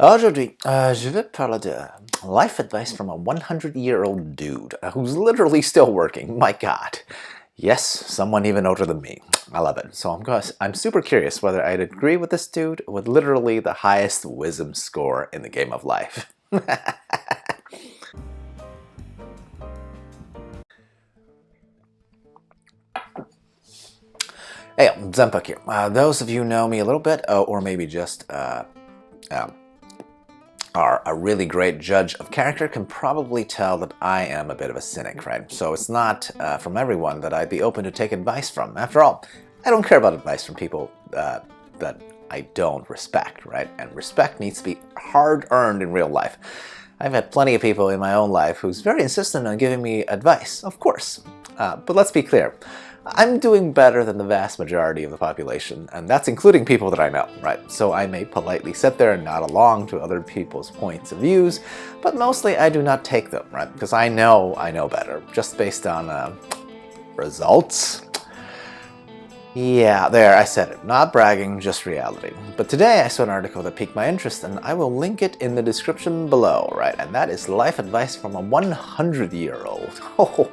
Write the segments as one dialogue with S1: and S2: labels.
S1: Aujourd'hui, je vais parler de life advice from a 100-year-old dude who's literally still working. My God. Yes, someone even older than me. I love it. So I'm super curious whether I'd agree with this dude with literally the highest wisdom score in the game of life. Hey, XenPuck here. Those of you who know me a little bit, or maybe just are a really great judge of character, can probably tell that I am a bit of a cynic, right? So it's not from everyone that I'd be open to take advice from. After all, I don't care about advice from people that I don't respect, right? And respect needs to be hard-earned in real life. I've had plenty of people in my own life who's very insistent on giving me advice, of course. But let's be clear. I'm doing better than the vast majority of the population, and that's including people that I know, right? So I may politely sit there and nod along to other people's points of views, but mostly I do not take them, right? Because I know better, just based on results. Yeah, there, I said it. Not bragging, just reality. But today I saw an article that piqued my interest, and I will link it in the description below, right? And that is life advice from a 100-year-old. Oh,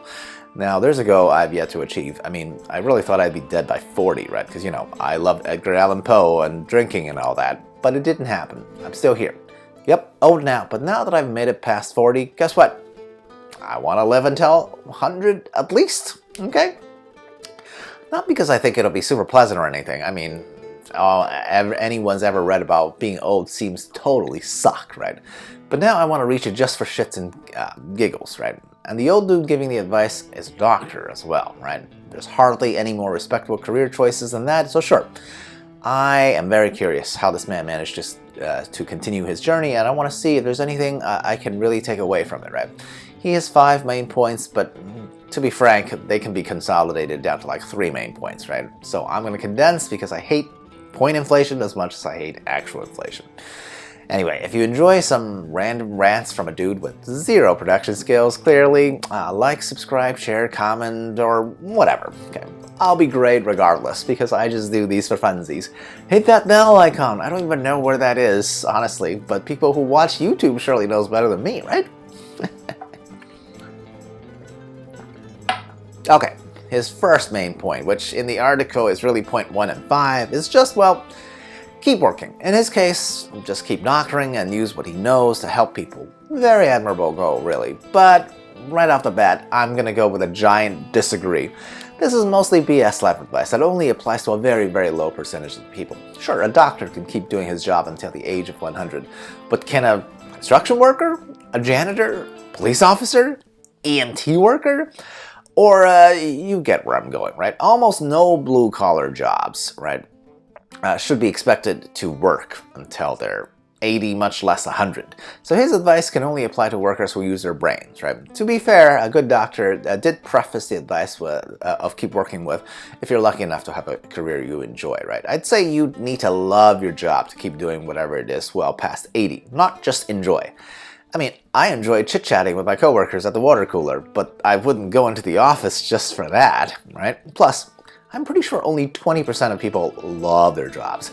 S1: now, there's a goal I've yet to achieve. I mean, I really thought I'd be dead by 40, right? Because, you know, I loved Edgar Allan Poe and drinking and all that. But it didn't happen. I'm still here. Yep, old now. But now that I've made it past 40, guess what? I want to live until 100 at least, okay? Not because I think it'll be super pleasant or anything. I mean, anyone's ever read about being old seems totally suck, right? But now I want to reach it just for shits and giggles, right? And the old dude giving the advice is a doctor as well, right? There's hardly any more respectable career choices than that, so sure. I am very curious how this man managed to continue his journey, and I want to see if there's anything I can really take away from it, right? He has 5 main points, but to be frank, they can be consolidated down to like 3 main points, right? So I'm going to condense because I hate point inflation as much as I hate actual inflation. Anyway, if you enjoy some random rants from a dude with 0 production skills, clearly, like, subscribe, share, comment, or whatever. Okay, I'll be great regardless, because I just do these for funsies. Hit that bell icon. I don't even know where that is, honestly, but people who watch YouTube surely knows better than me, right? Okay, his first main point, which in the article is really point 1 and 5, is just, well, keep working. In his case, just keep doctoring and use what he knows to help people. Very admirable goal, really. But right off the bat, I'm gonna go with a giant disagree. This is mostly BS life advice that only applies to a very, very low percentage of people. Sure, a doctor can keep doing his job until the age of 100, but can a construction worker, a janitor, police officer, EMT worker? Or you get where I'm going, right? Almost no blue-collar jobs, right? Should be expected to work until they're 80, much less 100. So his advice can only apply to workers who use their brains, right? To be fair, a good doctor did preface the advice of keep working with if you're lucky enough to have a career you enjoy, right? I'd say you need to love your job to keep doing whatever it is well past 80, not just enjoy. I mean, I enjoy chit-chatting with my coworkers at the water cooler, but I wouldn't go into the office just for that, right? Plus, I'm pretty sure only 20% of people love their jobs.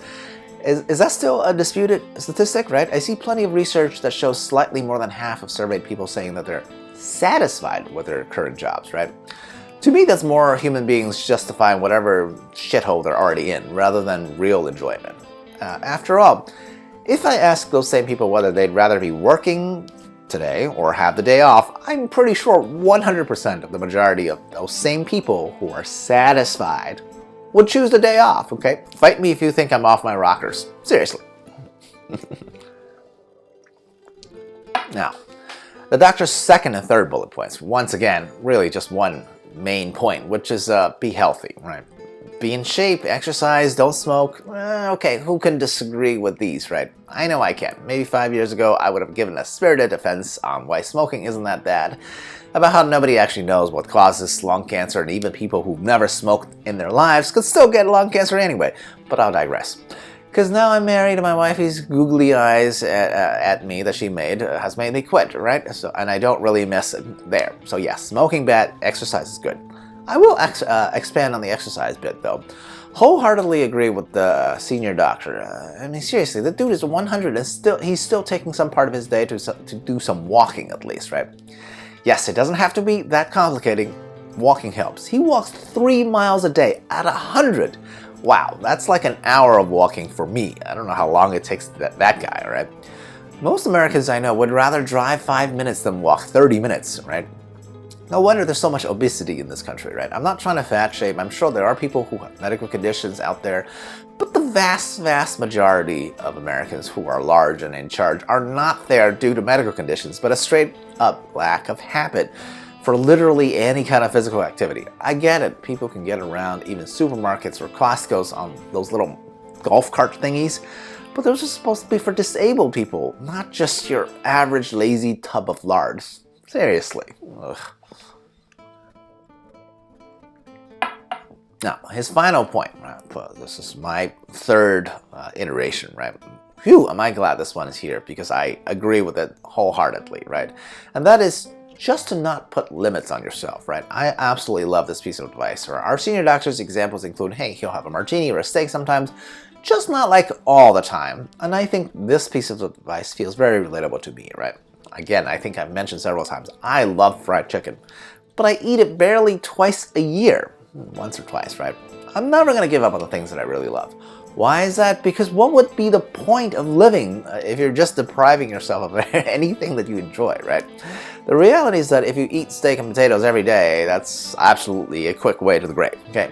S1: Is that still a disputed statistic, right? I see plenty of research that shows slightly more than half of surveyed people saying that they're satisfied with their current jobs, right? To me, that's more human beings justifying whatever shithole they're already in, rather than real enjoyment. After all, if I ask those same people whether they'd rather be working today or have the day off, I'm pretty sure 100% of the majority of those same people who are satisfied would choose the day off, okay? Fight me if you think I'm off my rockers. Seriously. Now, the doctor's second and third bullet points, once again, really just one main point, which is be healthy, right? Be in shape, exercise, don't smoke. Okay, who can disagree with these, right? I know I can. Maybe 5 years ago, I would have given a spirited defense on why smoking isn't that bad, about how nobody actually knows what causes lung cancer, and even people who've never smoked in their lives could still get lung cancer anyway. But I'll digress. Because now I'm married and my wifey's googly eyes at me that she made has made me quit, right? So, and I don't really miss it there. So yes, smoking bad, exercise is good. I will expand on the exercise bit though. Wholeheartedly agree with the senior doctor. I mean, seriously, the dude is 100 and he's still taking some part of his day to do some walking at least, right? Yes, it doesn't have to be that complicated. Walking helps. He walks 3 miles a day at 100. Wow, that's like an hour of walking for me. I don't know how long it takes that guy, right? Most Americans I know would rather drive 5 minutes than walk 30 minutes, right? No wonder there's so much obesity in this country, right? I'm not trying to fat shame. I'm sure there are people who have medical conditions out there, but the vast, vast majority of Americans who are large and in charge are not there due to medical conditions, but a straight up lack of habit for literally any kind of physical activity. I get it. People can get around even supermarkets or Costco's on those little golf cart thingies, but those are supposed to be for disabled people, not just your average lazy tub of lard. Seriously. Ugh. Now, his final point, right? This is my third iteration, right? Phew, am I glad this one is here, because I agree with it wholeheartedly, right? And that is just to not put limits on yourself, right? I absolutely love this piece of advice. Our senior doctor's examples include, hey, he'll have a martini or a steak sometimes, just not like all the time. And I think this piece of advice feels very relatable to me, right? Again, I think I've mentioned several times, I love fried chicken, but I eat it barely twice a year. Once or twice, right? I'm never going to give up on the things that I really love. Why is that? Because what would be the point of living if you're just depriving yourself of anything that you enjoy, right? The reality is that if you eat steak and potatoes every day, that's absolutely a quick way to the grave, okay?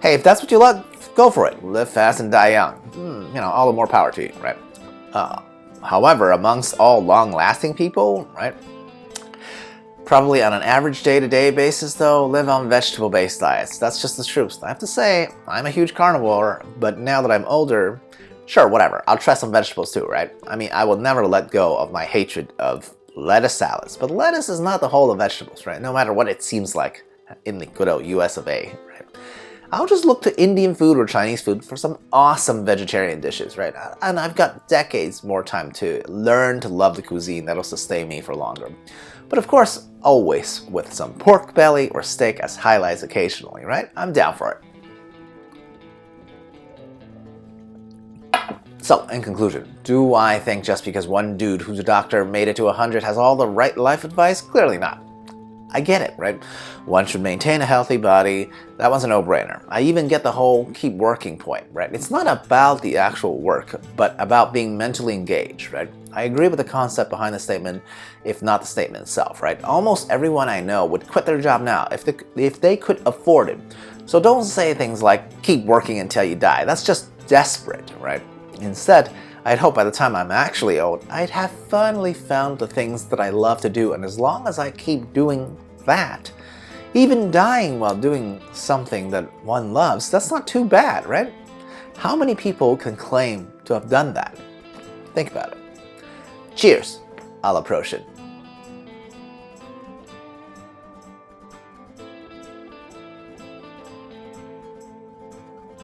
S1: Hey, if that's what you love, go for it. Live fast and die young. You know, all the more power to you, right? However, amongst all long-lasting people, right? Probably on an average day-to-day basis, though, live on vegetable-based diets. That's just the truth. I have to say, I'm a huge carnivore, but now that I'm older, sure, whatever. I'll try some vegetables too, right? I mean, I will never let go of my hatred of lettuce salads. But lettuce is not the whole of vegetables, right? No matter what it seems like in the good old US of A, right? I'll just look to Indian food or Chinese food for some awesome vegetarian dishes, right? And I've got decades more time to learn to love the cuisine that'll sustain me for longer. But of course, always with some pork belly or steak as highlights occasionally, right? I'm down for it. So, in conclusion, do I think just because one dude who's a doctor made it to 100 has all the right life advice? Clearly not. I get it, right? One should maintain a healthy body. That one's a no-brainer. I even get the whole keep working point, right? It's not about the actual work, but about being mentally engaged, right? I agree with the concept behind the statement, if not the statement itself, right? Almost everyone I know would quit their job now if they could afford it. So don't say things like, keep working until you die. That's just desperate, right? Instead, I'd hope by the time I'm actually old, I'd have finally found the things that I love to do, and as long as I keep doing that, even dying while doing something that one loves, that's not too bad, right? How many people can claim to have done that? Think about it. Cheers, I'll approach it.